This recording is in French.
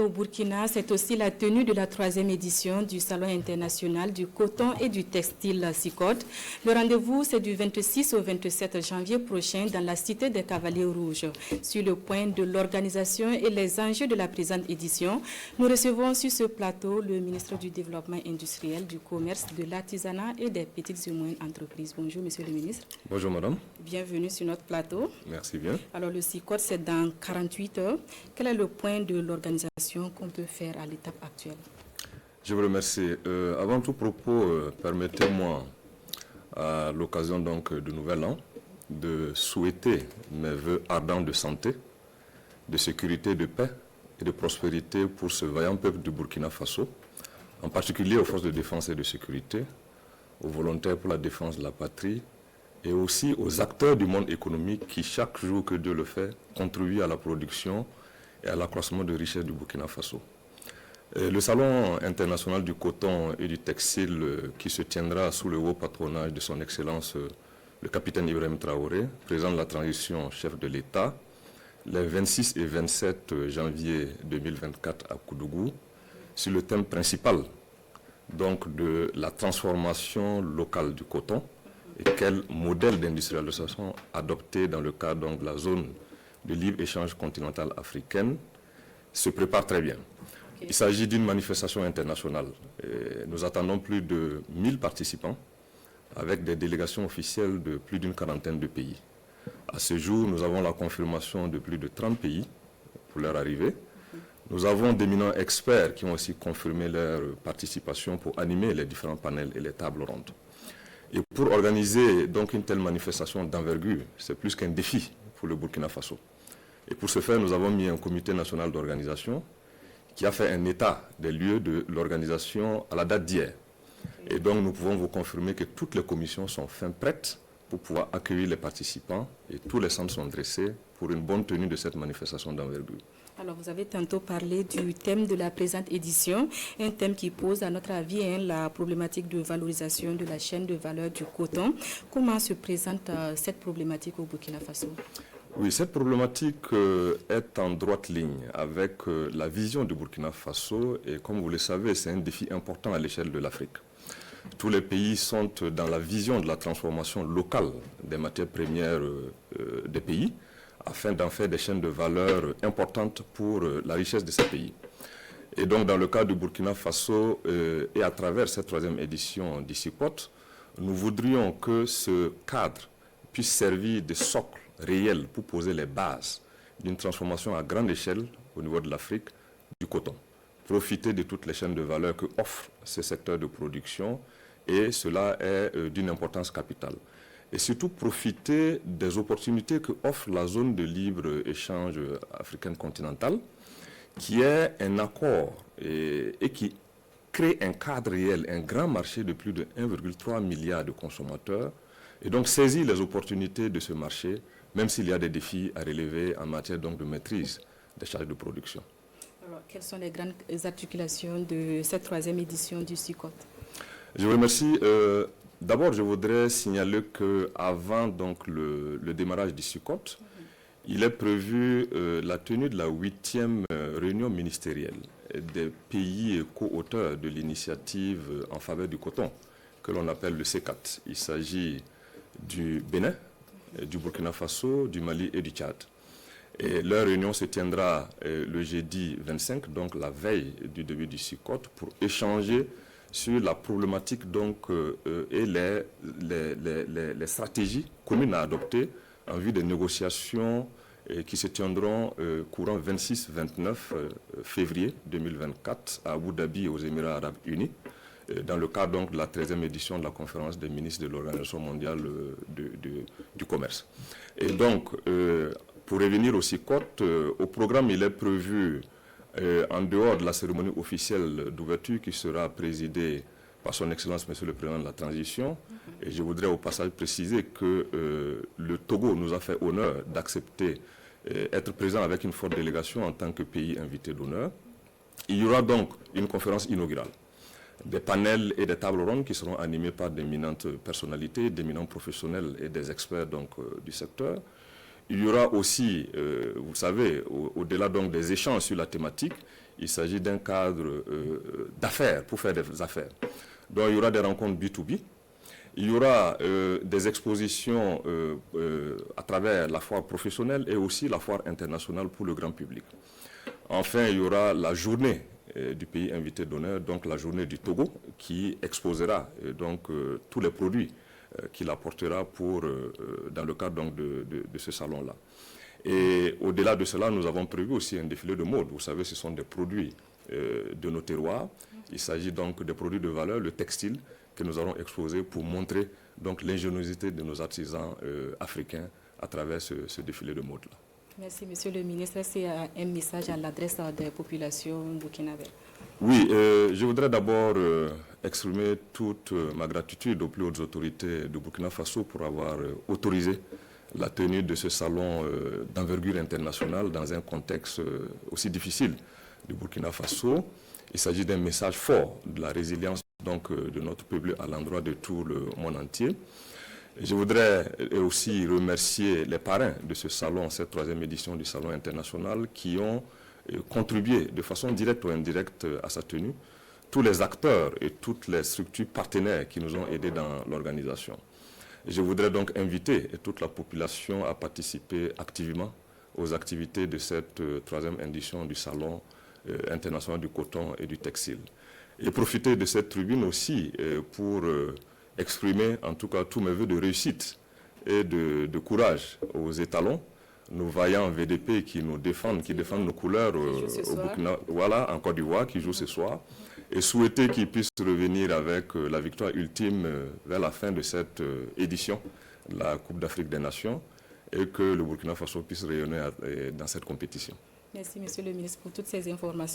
Au Burkina, c'est aussi la tenue de la 3e édition du Salon international du coton et du textile SICOT. Le rendez-vous, c'est du 26 au 27 janvier prochain dans la Cité des Cavaliers Rouges. Sur le point de l'organisation et les enjeux de la présente édition, nous recevons sur ce plateau le ministre du Développement industriel, du commerce, de l'artisanat et des petites et moyennes entreprises. Bonjour, monsieur le ministre. Bonjour, madame. Bienvenue sur notre plateau. Merci bien. Alors, le SICOT, c'est dans 48 heures. Quel est le point de l'organisation qu'on peut faire à l'étape actuelle? Je vous remercie. Avant tout propos, permettez-moi, à l'occasion donc du Nouvel An, de souhaiter mes vœux ardents de santé, de sécurité, de paix et de prospérité pour ce vaillant peuple du Burkina Faso, en particulier aux forces de défense et de sécurité, aux volontaires pour la défense de la patrie et aussi aux acteurs du monde économique qui, chaque jour que Dieu le fait, contribuent à la production et à l'accroissement de richesses du Burkina Faso. Le Salon international du coton et du textile qui se tiendra sous le haut patronage de son Excellence le capitaine Ibrahim Traoré, président de la transition chef de l'État, les 26 et 27 janvier 2024 à Koudougou, sur le thème principal donc, de la transformation locale du coton et quel modèle d'industrialisation adopter dans le cadre donc, de la zone de libre-échange continentale africaine, se prépare très bien. Okay. Il s'agit d'une manifestation internationale. Et nous attendons plus de 1000 participants avec des délégations officielles de plus d'une quarantaine de pays. À ce jour, nous avons la confirmation de plus de 30 pays pour leur arrivée. Nous avons d'éminents experts qui ont aussi confirmé leur participation pour animer les différents panels et les tables rondes. Et pour organiser donc une telle manifestation d'envergure, c'est plus qu'un défi pour le Burkina Faso. Et pour ce faire, nous avons mis un comité national d'organisation qui a fait un état des lieux de l'organisation à la date d'hier. Et donc, nous pouvons vous confirmer que toutes les commissions sont fin prêtes pour pouvoir accueillir les participants et tous les centres sont dressés pour une bonne tenue de cette manifestation d'envergure. Alors, vous avez tantôt parlé du thème de la présente édition, un thème qui pose, à notre avis, la problématique de valorisation de la chaîne de valeur du coton. Comment se présente cette problématique au Burkina Faso? Oui, cette problématique est en droite ligne avec la vision du Burkina Faso et comme vous le savez, c'est un défi important à l'échelle de l'Afrique. Tous les pays sont dans la vision de la transformation locale des matières premières des pays afin d'en faire des chaînes de valeur importantes pour la richesse de ces pays. Et donc, dans le cas du Burkina Faso et à travers cette 3e édition du SICOT, nous voudrions que ce cadre puisse servir de socle réel pour poser les bases d'une transformation à grande échelle au niveau de l'Afrique du coton. Profiter de toutes les chaînes de valeur que offre ce secteur de production et cela est d'une importance capitale. Et surtout profiter des opportunités que offre la zone de libre-échange africaine continentale qui est un accord et qui crée un cadre réel, un grand marché de plus de 1,3 milliard de consommateurs et donc saisir les opportunités de ce marché même s'il y a des défis à relever en matière donc, de maîtrise des charges de production. Alors, quelles sont les grandes articulations de cette 3e édition du SICOT? Je vous remercie. D'abord, je voudrais signaler qu'avant le démarrage du SICOT, il est prévu la tenue de la 8e réunion ministérielle des pays co-auteurs de l'initiative en faveur du coton, que l'on appelle le C4. Il s'agit du Bénin, du Burkina Faso, du Mali et du Tchad. Et leur réunion se tiendra le jeudi 25, donc la veille du début du SICOT, pour échanger sur la problématique donc, et les stratégies communes à adopter en vue des négociations qui se tiendront courant 26-29 février 2024 à Abu Dhabi aux Émirats Arabes Unis, dans le cadre donc, de la 13e édition de la conférence des ministres de l'Organisation mondiale du commerce. Et donc, pour revenir au SICOT, au programme, il est prévu, en dehors de la cérémonie officielle d'ouverture qui sera présidée par son Excellence, Monsieur le Président de la Transition, et je voudrais au passage préciser que le Togo nous a fait honneur d'accepter être présent avec une forte délégation en tant que pays invité d'honneur. Il y aura donc une conférence inaugurale, des panels et des tables rondes qui seront animés par d'éminentes personnalités, d'éminents professionnels et des experts donc, du secteur. il y aura aussi, vous savez, au-delà donc des échanges sur la thématique, il s'agit d'un cadre d'affaires, pour faire des affaires. Donc il y aura des rencontres B2B, il y aura des expositions à travers la foire professionnelle et aussi la foire internationale pour le grand public. Enfin, il y aura la journée du pays invité d'honneur, donc la journée du Togo, qui exposera donc tous les produits qu'il apportera dans le cadre donc, de ce salon-là. Et au-delà de cela, nous avons prévu aussi un défilé de mode. Vous savez, ce sont des produits de nos terroirs. Il s'agit donc des produits de valeur, le textile, que nous allons exposer pour montrer donc l'ingéniosité de nos artisans africains à travers ce défilé de mode-là. Merci, Monsieur le ministre. C'est un message à l'adresse des populations burkinabées. Oui, je voudrais d'abord exprimer toute ma gratitude aux plus hautes autorités de Burkina Faso pour avoir autorisé la tenue de ce salon d'envergure internationale dans un contexte aussi difficile du Burkina Faso. Il s'agit d'un message fort de la résilience donc, de notre peuple à l'endroit de tout le monde entier. Je voudrais aussi remercier les parrains de ce salon, cette 3e édition du Salon international, qui ont contribué de façon directe ou indirecte à sa tenue, tous les acteurs et toutes les structures partenaires qui nous ont aidés dans l'organisation. Je voudrais donc inviter toute la population à participer activement aux activités de cette 3e édition du Salon international du coton et du textile. Et profiter de cette tribune aussi pour exprimer en tout cas tous mes vœux de réussite et de courage aux étalons, nos vaillants VDP qui nous défendent, qui défendent nos couleurs au Burkina, voilà, en Côte d'Ivoire, qui jouent ce soir, et souhaiter qu'ils puissent revenir avec la victoire ultime vers la fin de cette édition, la Coupe d'Afrique des Nations, et que le Burkina Faso puisse rayonner dans cette compétition. Merci, Monsieur le ministre, pour toutes ces informations.